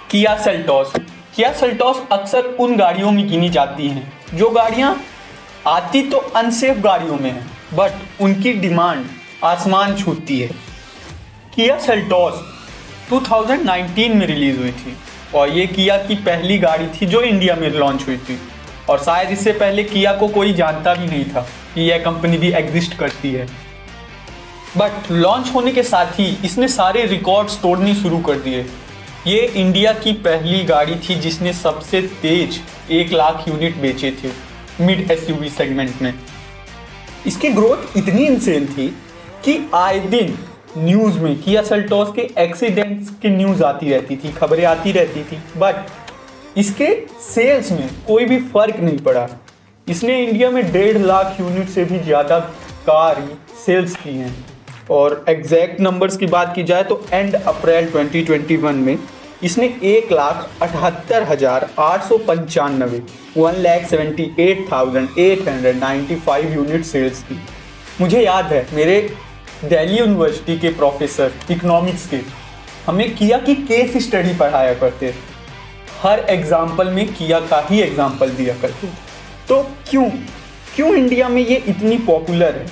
Kia Seltos. Kia Seltos अक्सर उन गाड़ियों में गिनी जाती हैं जो गाड़ियां आती तो अनसेफ गाड़ियों में हैं, बट उनकी डिमांड आसमान छूती है। किया सेल्टोस 2019 में रिलीज हुई थी और ये किया की पहली गाड़ी थी जो इंडिया में लॉन्च हुई थी, और शायद इससे पहले किया को कोई जानता भी नहीं था कि यह कंपनी भी एग्जिस्ट करती है। बट लॉन्च होने के साथ ही इसने सारे रिकॉर्ड्स तोड़ने शुरू कर दिए। ये इंडिया की पहली गाड़ी थी जिसने सबसे तेज 1 लाख यूनिट बेचे थे मिड एसयूवी सेगमेंट में। इसकी ग्रोथ इतनी इंसेन थी कि आए दिन न्यूज़ में किया सेल्टोस के एक्सीडेंट्स की न्यूज़ आती रहती थी, खबरें आती रहती थी, बट इसके सेल्स में कोई भी फर्क नहीं पड़ा। इसने इंडिया में 1.5 लाख यूनिट से भी ज़्यादा कार सेल्स की हैं, और एग्जैक्ट नंबर्स की बात की जाए तो एंड अप्रैल 2021 में इसने 1,78,895 1,78,895 यूनिट सेल्स की। मुझे याद है मेरे दिल्ली यूनिवर्सिटी के प्रोफेसर इकोनॉमिक्स के हमें किया की केस स्टडी पढ़ाया करते थे। हर एग्जाम्पल में किया का ही एग्जाम्पल दिया करते थे। तो क्यों इंडिया में ये इतनी पॉपुलर है,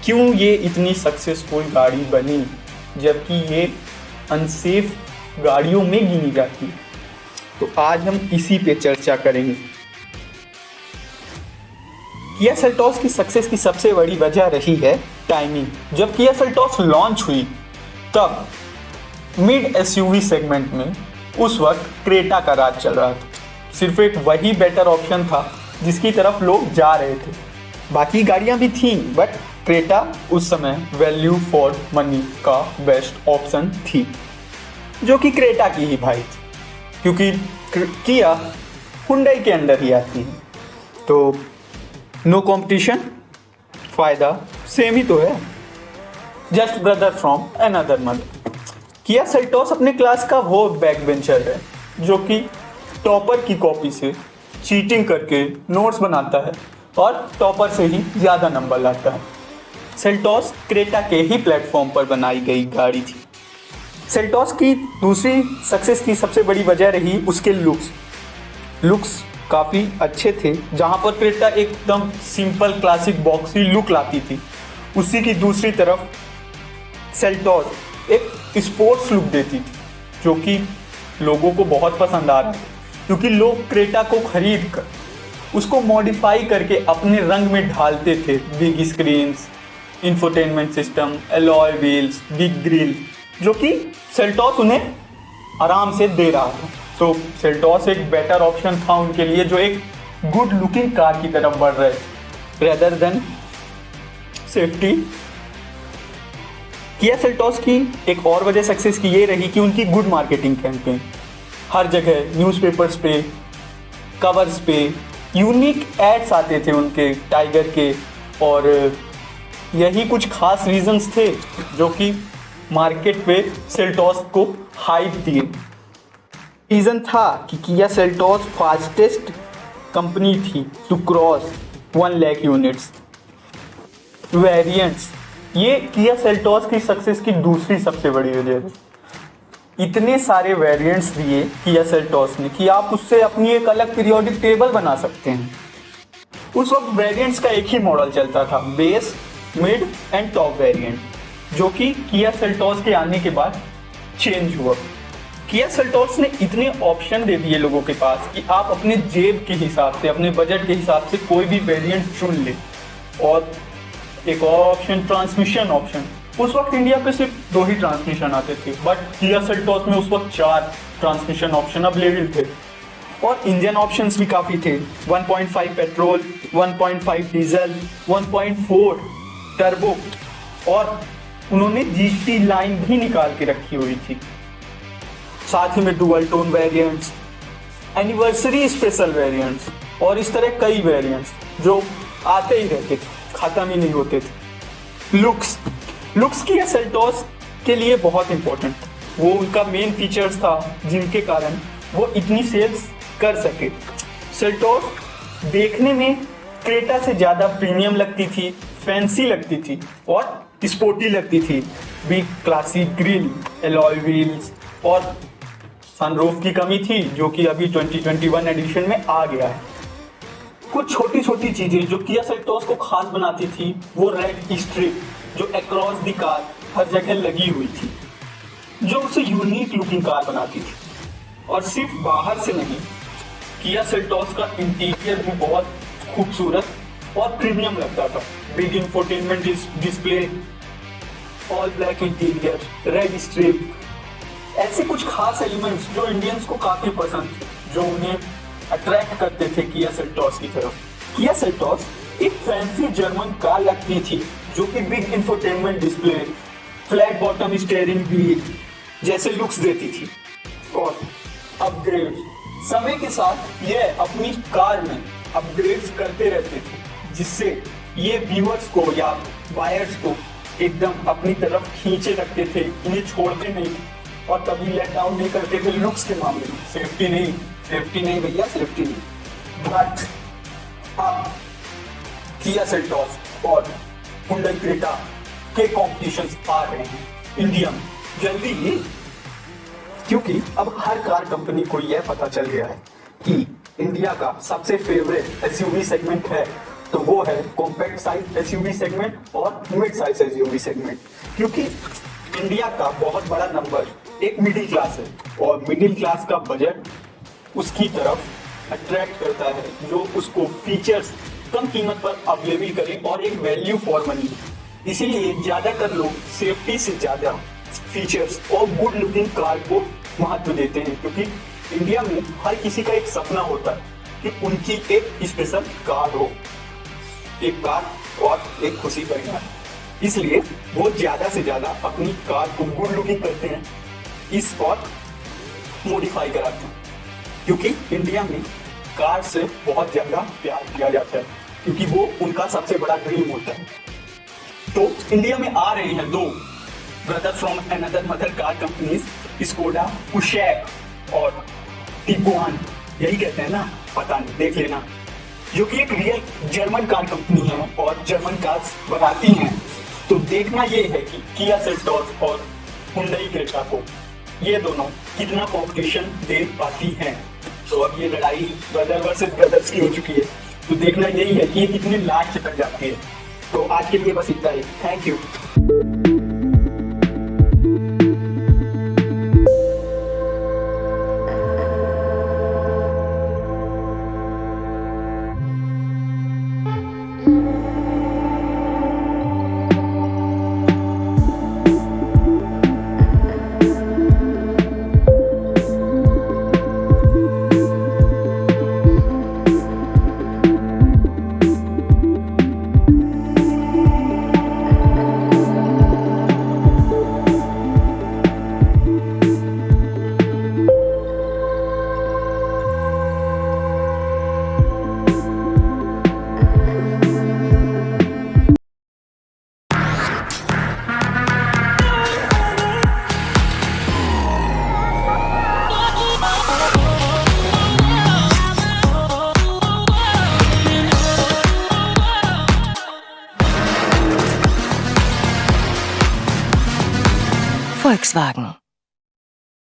क्यों ये इतनी सक्सेसफुल गाड़ी बनी जबकि ये अनसेफ गाड़ियों में गिनी जाती है? तो आज हम इसी पे चर्चा करेंगे। किया सेल्टोस की सक्सेस की सबसे बड़ी वजह रही है टाइमिंग। जब किया सेल्टोस लॉन्च हुई तब मिड एसयूवी सेगमेंट में उस वक्त क्रेटा का राज चल रहा था। सिर्फ एक वही बेटर ऑप्शन था जिसकी तरफ लोग जा रहे थे। बाकी गाड़ियां भी थीं, बट क्रेटा उस समय वैल्यू फॉर मनी का बेस्ट ऑप्शन थी, जो कि क्रेटा की ही भाई थी, क्योंकि किया हुंडई के अंडर ही आती है। तो नो कंपटीशन, फायदा सेम ही तो है, just brother from another mother. Kia Seltos अपने क्लास का वो बैक बेंचर है जो कि टॉपर की कॉपी से चीटिंग करके नोट्स बनाता है और टॉपर से ही ज़्यादा नंबर लाता है। सेल्टोस क्रेटा के ही प्लेटफॉर्म पर बनाई गई गाड़ी थी। सेल्टोस की दूसरी सक्सेस की सबसे बड़ी वजह रही उसके लुक्स काफ़ी अच्छे थे। जहाँ पर क्रेटा एकदम सिंपल क्लासिक बॉक्सी लुक लाती थी, उसी की दूसरी तरफ सेल्टोस एक स्पोर्ट्स लुक देती थी, जो कि लोगों को बहुत पसंद आ रहा है, क्योंकि लोग क्रेटा को खरीद कर उसको मॉडिफाई करके अपने रंग में ढालते थे। Big screens, infotainment system, alloy wheels, big grill, जो कि सेल्टोस उन्हें आराम से दे रहा था। तो सेल्टोस एक बेटर ऑप्शन था उनके लिए, जो एक गुड लुकिंग कार की तरफ बढ़ रहे rather than safety. Kia Seltos की एक और वजह सक्सेस की ये रही कि उनकी गुड मार्केटिंग कैंपेन। हर जगह न्यूज़पेपर्स पे, कवर्स पे यूनिक एड्स आते थे उनके टाइगर के, और यही कुछ खास रीजंस थे जो कि मार्केट पे सेल्टोस को हाइप दिए। रीज़न था कि किया सेल्टोस फास्टेस्ट कंपनी थी to cross 1 lakh units. Variants, ये किया सेल्टोस की सक्सेस की दूसरी सबसे बड़ी वजह है। इतने सारे वेरिएंट्स दिए किया सेल्टोस ने कि आप उससे अपनी एक अलग पीरियोडिक टेबल बना सकते हैं। उस वक्त वेरिएंट्स का एक ही मॉडल चलता था, base, mid and top variant, जो कि किया सेल्टोस के आने के बाद चेंज हुआ। किया सेल्टोस ने इतने ऑप्शन दे दिए लोगों के पास कि आप अपने जेब के हिसाब से, अपने बजट के हिसाब से कोई भी वेरिएंट चुन ले। और एक और ऑप्शन, ट्रांसमिशन ऑप्शन। उस वक्त इंडिया पे सिर्फ 2 ही ट्रांसमिशन आते थे, बट किया सेल्टोस में उस वक्त 4 ट्रांसमिशन ऑप्शन अवेलेबल थे, और इंजन ऑप्शंस भी काफ़ी थे। 1.5 पेट्रोल, 1.5 डीजल, 1.4 टर्बो, और उन्होंने जीटी लाइन भी निकाल के रखी हुई थी। साथ ही में dual tone variants, anniversary special variants, और इस तरह कई वेरिएंट्स जो आते ही रहते थे, ख़त्म ही नहीं होते थे। लुक्स किया सेल्टोस के लिए बहुत इंपॉर्टेंट, वो उनका मेन फीचर्स था जिनके कारण वो इतनी सेल्स कर सके। सेल्टोस देखने में क्रेटा से ज़्यादा प्रीमियम लगती थी, फैंसी लगती थी और स्पोर्टी लगती थी। Big classic grill, alloy wheels और सनरूफ की कमी थी जो कि अभी 2021 एडिशन में आ गया है। कुछ छोटी छोटी चीजें जो किया सेल्टोस को खास बनाती थी वो रेड स्ट्रिप जो अक्रॉस द कार हर जगह लगी हुई थी, जो उसे यूनिक लुकिंग कार बनाती थी। और सिर्फ बाहर से नहीं, किया सेल्टोस का इंटीरियर भी बहुत खूबसूरत और प्रीमियम लगता था। Big infotainment display, all black interior, red strip, ऐसे कुछ खास एलिमेंट्स जो इंडियंस को काफी पसंद थे, जो उन्हें अट्रैक्ट करते थे किया सेल्टोस की तरफ। किया सेल्टोस एक फैंसी जर्मन कार लगती थी जो कि big infotainment display, flat bottom steering wheel जैसे लुक्स देती थी। और अपग्रेड, समय के साथ यह अपनी कार में अपग्रेड्स करते रहते थे, जिससे ये व्यूअर्स को या बायर्स को एकदम अपनी तरफ खींचे रखते थे, इन्हें छोड़ते नहीं और कभी लेट डाउन नहीं करते थे लुक्स के मामले में। सेफ्टी नहीं भैया, सेफ्टी नहीं। बट अब किया सेल्टोस और हुंडई क्रेटा के कॉम्पिटिशंस आ रहे हैं इंडिया में जल्दी ही, क्योंकि अब हर कार कंपनी को यह पता चल गया है कि इंडिया का सबसे फेवरेट एसयूवी सेगमेंट है, तो वो है कॉम्पैक्ट साइज एसयूवी सेगमेंट और मिड साइज एसयूवी सेगमेंट। क्योंकि इंडिया का बहुत बड़ा नंबर एक मिडिल क्लास है और मिडिल क्लास का बजट उसकी तरफ अट्रैक्ट करता है, जो उसको फीचर्स कम कीमत पर अवेलेबल करें और एक वैल्यू फॉर मनी। इसीलिए ज्यादातर लोग सेफ्टी से ज्यादा फीचर्स और गुड लुकिंग कार को महत्व देते हैं, क्योंकि इंडिया में हर किसी का एक सपना होता है कि उनकी एक स्पेशल कार हो, एक कार और एक खुशी परिवार। इसलिए वो ज्यादा से ज्यादा अपनी कार को गुड लुकिंग करते हैं, इस और मॉडिफाई कराते हैं, क्योंकि इंडिया में कार से बहुत ज्यादा प्यार किया जाता है, क्योंकि वो उनका सबसे बड़ा ड्रीम होता है। तो इंडिया में आ रहे हैं दो brother from another mother car companies, Skoda Kushaq और टिगुआन, यही कहते हैं ना, पता नहीं, देख लेना, जो कि एक रियल जर्मन कार कंपनी है और जर्मन कार्स बनाती हैं। तो देखना ये है कि किया सेल्टोस और हुंडई क्रेटा को ये दोनों कितना कॉम्पिटिशन दे पाती हैं। तो अब ये लड़ाई ब्रदर वर्सेस ब्रदर्स की हो चुकी है, तो देखना यही है कि ये कितनी लास्ट तक जाती है। तो आज के लिए बस इतना ही, थैंक यू। Volkswagen.